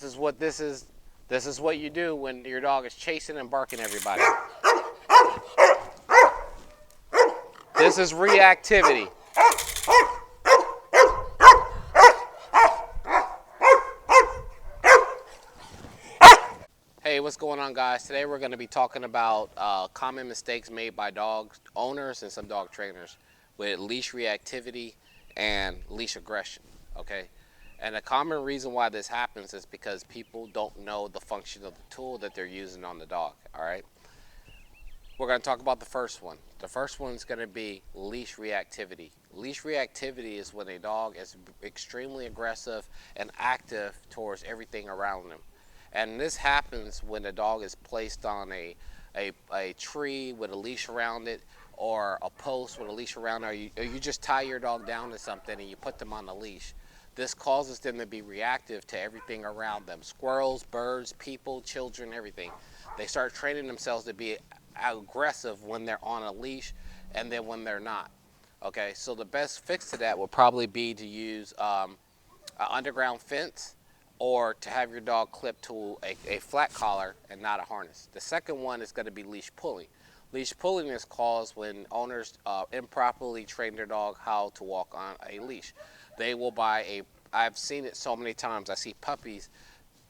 This is what this is. This is what you do when your dog is chasing and barking everybody. This is reactivity. Hey, what's going on, guys? Today we're going to be talking about common mistakes made by dog owners and some dog trainers with leash reactivity and leash aggression, okay? And a common reason why this happens is because people don't know the function of the tool that they're using on the dog, all right? We're going to talk about the first one. The first one is going to be leash reactivity. Leash reactivity is when a dog is extremely aggressive and active towards everything around them. And this happens when the dog is placed on a tree with a leash around it, or a post with a leash around it, or you just tie your dog down to something and you put them on a leash. This causes them to be reactive to everything around them. Squirrels, birds, people, children, everything. They start training themselves to be aggressive when they're on a leash and then when they're not. Okay, so the best fix to that would probably be to use an underground fence, or to have your dog clipped to a flat collar and not a harness. The second one is going to be leash pulling. Leash pulling is caused when owners improperly train their dog how to walk on a leash. They will buy I've seen it so many times. I see puppies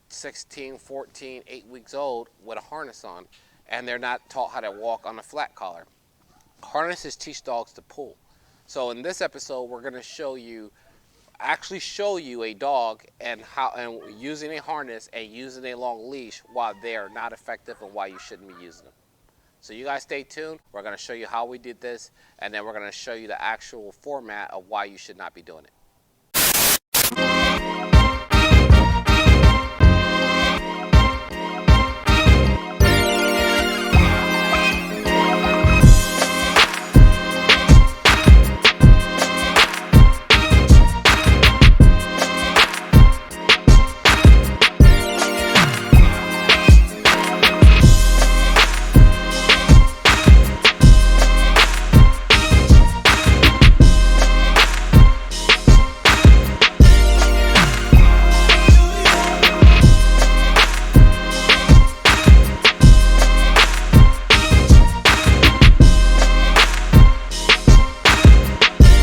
16, 14, 8 weeks old with a harness on, and they're not taught how to walk on a flat collar. Harnesses teach dogs to pull. So in this episode, we're going to actually show you a dog and using a harness and using a long leash while they are not effective, and why you shouldn't be using them. So you guys stay tuned. We're going to show you how we did this, and then we're going to show you the actual format of why you should not be doing it.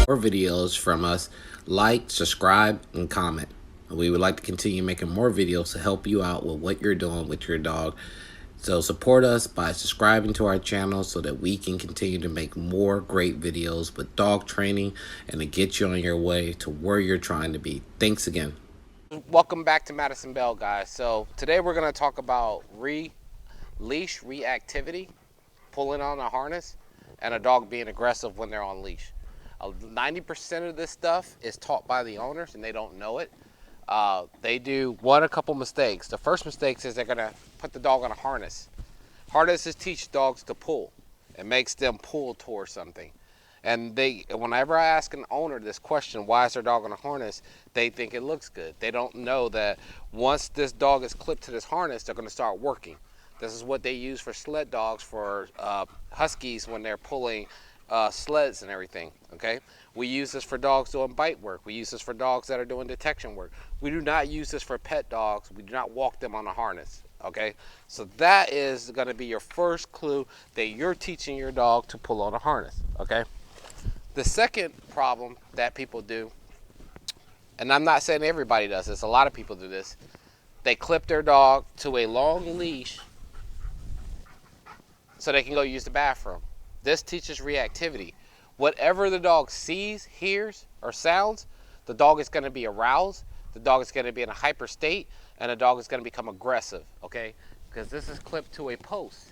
More videos from us, like, subscribe, and comment. We would like to continue making more videos to help you out with what you're doing with your dog. So support us by subscribing to our channel so that we can continue to make more great videos with dog training and to get you on your way to where you're trying to be. Thanks again. Welcome back to Madison Bell, guys. So today we're going to talk about leash reactivity, pulling on a harness, and a dog being aggressive when they're on leash. 90% of this stuff is taught by the owners, and they don't know it. They do a couple mistakes. The first mistake is they're going to put the dog on a harness. Harnesses teach dogs to pull. It makes them pull towards something. And whenever I ask an owner this question, why is their dog on a harness, they think it looks good. They don't know that once this dog is clipped to this harness, they're going to start working. This is what they use for sled dogs, for huskies when they're pulling sleds and everything. Okay, we use this for dogs doing bite work. We use this for dogs that are doing detection work. We do not use this for pet dogs. We do not walk them on a harness. Okay, so that is going to be your first clue that you're teaching your dog to pull on a harness. Okay, the second problem that people do, and I'm not saying everybody does this, a lot of people do this, they clip their dog to a long leash so they can go use the bathroom. This teaches reactivity. Whatever the dog sees, hears, or sounds, the dog is going to be aroused, the dog is going to be in a hyper state, and the dog is going to become aggressive, okay? Because this is clipped to a post.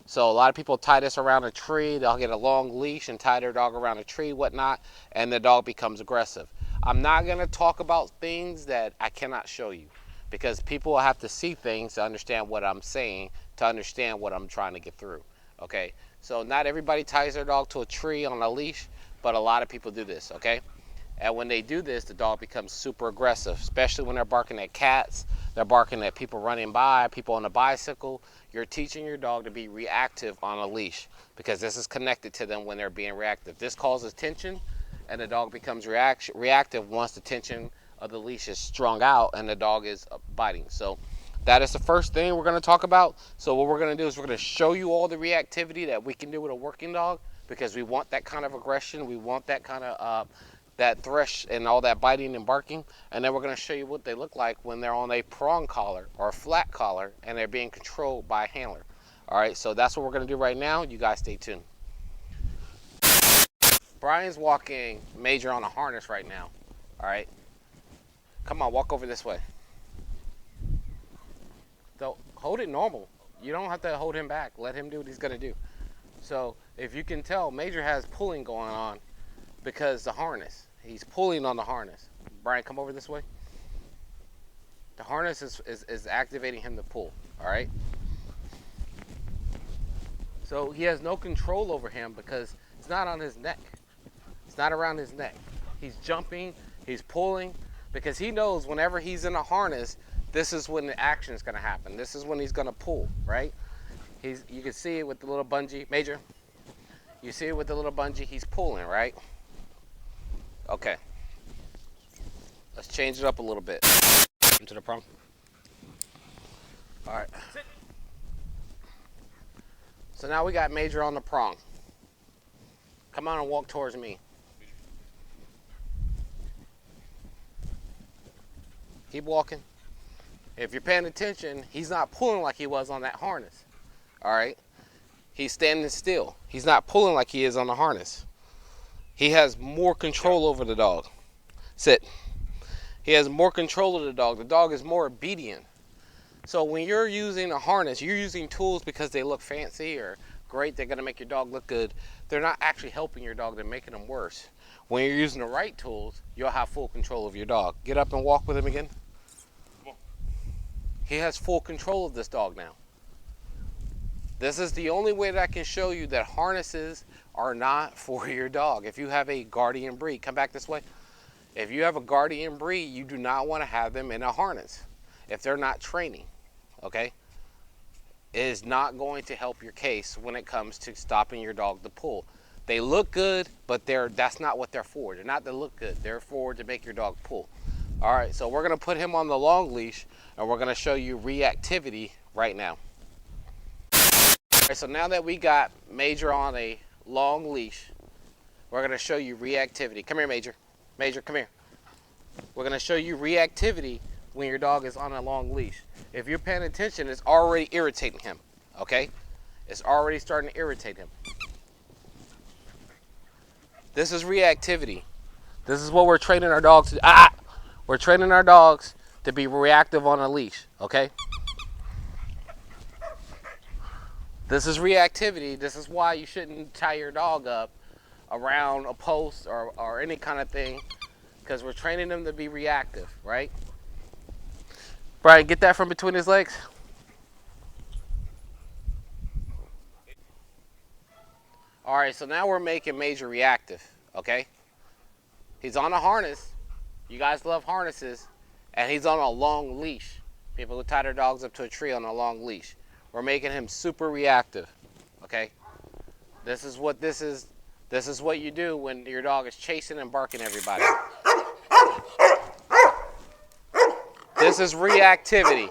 So a lot of people tie this around a tree. They'll get a long leash and tie their dog around a tree, whatnot, and the dog becomes aggressive. I'm not going to talk about things that I cannot show you, because people will have to see things to understand what I'm saying, to understand what I'm trying to get through, okay? So not everybody ties their dog to a tree on a leash, but a lot of people do this, okay? And when they do this, the dog becomes super aggressive, especially when they're barking at cats, they're barking at people running by, people on a bicycle. You're teaching your dog to be reactive on a leash, because this is connected to them when they're being reactive. This causes tension, and the dog becomes reactive once the tension of the leash is strung out and the dog is biting. So that is the first thing we're going to talk about. So what we're going to do is we're going to show you all the reactivity that we can do with a working dog, because we want that kind of aggression. We want that kind of that thresh and all that biting and barking. And then we're going to show you what they look like when they're on a prong collar or a flat collar and they're being controlled by a handler. All right, so that's what we're going to do right now. You guys stay tuned. Brian's walking Major on a harness right now. All right, come on, walk over this way. So hold it normal. You don't have to hold him back. Let him do what he's going to do. So if you can tell, Major has pulling going on because the harness. He's pulling on the harness. Brian, come over this way. The harness is activating him to pull. All right. So he has no control over him because it's not on his neck. It's not around his neck. He's jumping, he's pulling, because he knows whenever he's in a harness, this is when the action is going to happen. This is when he's going to pull, right? You can see it with the little bungee. Major, you see it with the little bungee, he's pulling, right? Okay. Let's change it up a little bit. Into the prong. All right. Sit. So now we got Major on the prong. Come on and walk towards me. Keep walking. If you're paying attention, he's not pulling like he was on that harness. All right? He's standing still. He's not pulling like he is on the harness. He has more control over the dog. Sit. He has more control of the dog. The dog is more obedient. So when you're using a harness, you're using tools because they look fancy or great. They're going to make your dog look good. They're not actually helping your dog. They're making them worse. When you're using the right tools, you'll have full control of your dog. Get up and walk with him again. He has full control of this dog now. This is the only way that I can show you that harnesses are not for your dog. If you have a guardian breed, come back this way. If you have a guardian breed, you do not want to have them in a harness if they're not training, okay? It is not going to help your case when it comes to stopping your dog to pull. They look good, but that's not what they're for. They're not to look good. They're for to make your dog pull. All right, so we're going to put him on the long leash, and we're going to show you reactivity right now. All right, so now that we got Major on a long leash, we're going to show you reactivity. Come here, Major. Major, come here. We're going to show you reactivity when your dog is on a long leash. If you're paying attention, it's already irritating him, okay? It's already starting to irritate him. This is reactivity. This is what we're training our dogs to do. We're training our dogs to be reactive on a leash, okay? This is reactivity. This is why you shouldn't tie your dog up around a post or any kind of thing, because we're training them to be reactive, right? Brian, get that from between his legs. All right, so now we're making Major reactive, okay? He's on a harness. You guys love harnesses. And he's on a long leash. People who tie their dogs up to a tree on a long leash. We're making him super reactive, okay? This is what this is. This is what you do when your dog is chasing and barking everybody. This is reactivity.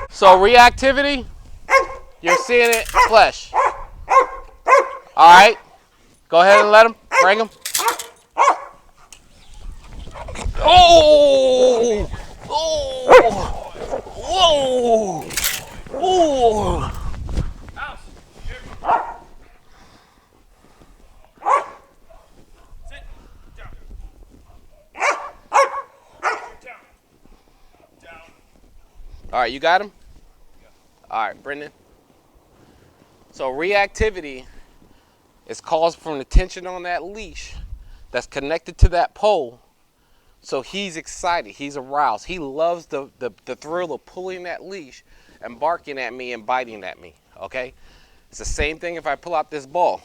So reactivity, you're seeing it flesh. All right, go ahead and let him, bring him. Oh, oh, whoa, oh. All right, you got him? All right, Brendan. So reactivity is caused from the tension on that leash that's connected to that pole. So he's excited, he's aroused. He loves the thrill of pulling that leash and barking at me and biting at me, okay? It's the same thing if I pull out this ball.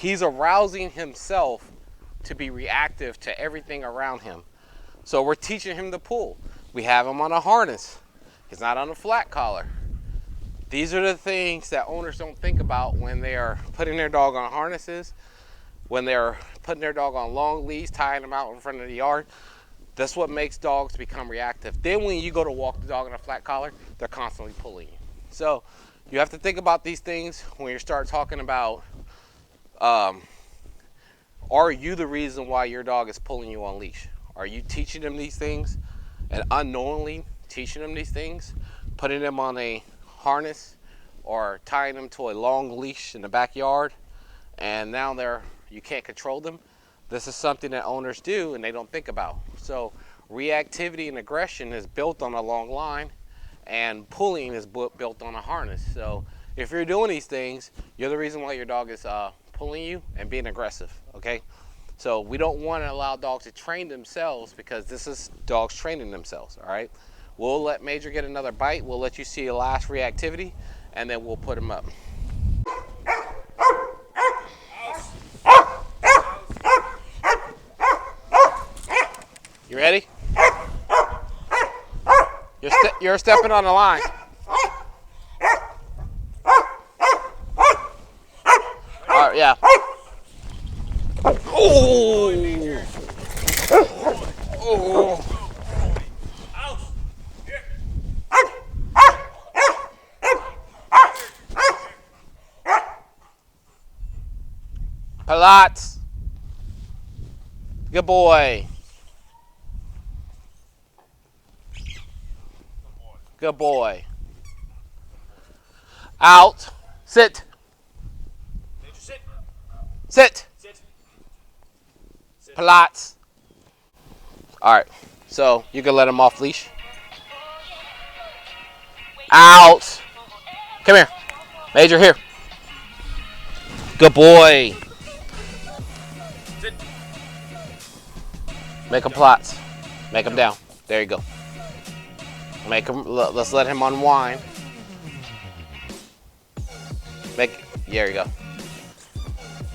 he's arousing himself to be reactive to everything around him. So we're teaching him to pull. We have him on a harness. He's not on a flat collar. These are the things that owners don't think about when they are putting their dog on harnesses, when they're putting their dog on long leash, tying them out in front of the yard. That's what makes dogs become reactive. Then when you go to walk the dog in a flat collar, they're constantly pulling you. So you have to think about these things when you start talking about, are you the reason why your dog is pulling you on leash? Are you teaching them these things and unknowingly teaching them these things, putting them on a harness or tying them to a long leash in the backyard, and now you can't control them? This is something that owners do and they don't think about. So reactivity and aggression is built on a long line, and pulling is built on a harness. So if you're doing these things, you're the reason why your dog is pulling you and being aggressive, okay? So we don't want to allow dogs to train themselves, because this is dogs training themselves, all right? We'll let Major get another bite. We'll let you see a last reactivity, and then we'll put him up. You ready? You're stepping on the line. All right, yeah. Oh! Oh! Pilots. Good boy. Good boy. Out. Sit. Sit. Sit. Sit. Pilots. All right. So you can let him off leash. Out. Come here. Major, here. Good boy. Sit. Make him plots. Make him down. There you go. Make him. Let's let him unwind. There you go.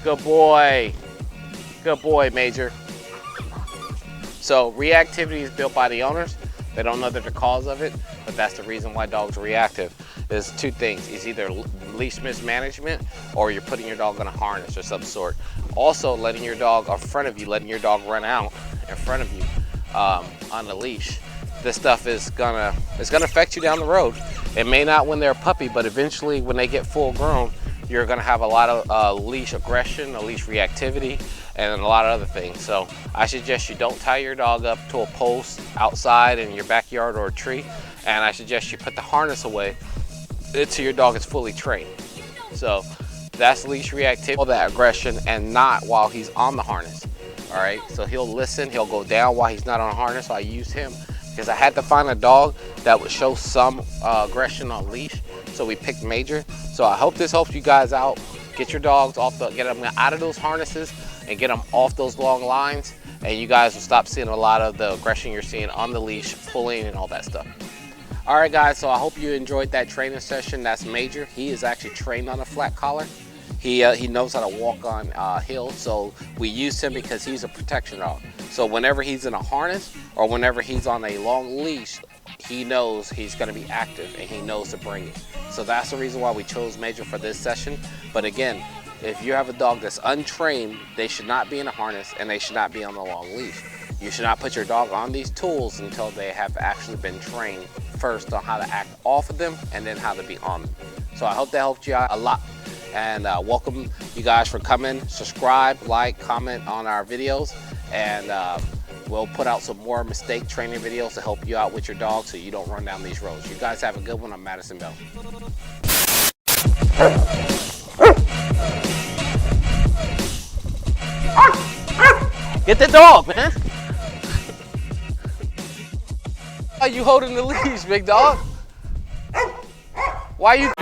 Good boy. Good boy, Major. So reactivity is built by the owners. They don't know the cause of it, but that's the reason why dogs are reactive. There's two things. It's either leash mismanagement, or you're putting your dog on a harness or some sort. Also, letting your dog in front of you, letting your dog run out in front of you on the leash. This stuff is gonna affect you down the road. It may not when they're a puppy, but eventually when they get full grown, you're gonna have a lot of leash aggression, a leash reactivity, and a lot of other things. So I suggest you don't tie your dog up to a post outside in your backyard or a tree, and I suggest you put the harness away until your dog is fully trained. So that's leash reactivity, all that aggression, and not while he's on the harness. All right, so he'll listen, he'll go down while he's not on a harness. So I use him because I had to find a dog that would show some aggression on leash. So we picked Major. So I hope this helps you guys out. Get your dogs get them out of those harnesses and get them off those long lines, and you guys will stop seeing a lot of the aggression you're seeing on the leash, pulling and all that stuff. All right, guys, so I hope you enjoyed that training session. That's Major. He is actually trained on a flat collar. He knows how to walk on hills, so we use him because he's a protection dog. So whenever he's in a harness or whenever he's on a long leash, he knows he's going to be active and he knows to bring it. So that's the reason why we chose Major for this session. But again, if you have a dog that's untrained, they should not be in a harness and they should not be on a long leash. You should not put your dog on these tools until they have actually been trained first on how to act off of them and then how to be on them. So I hope that helped you out a lot. And welcome you guys for coming. Subscribe, like, comment on our videos, and we'll put out some more mistake training videos to help you out with your dog so you don't run down these roads. You guys have a good one. I'm Madison Bell. Get the dog, man. Why are you holding the leash, big dog? Why you...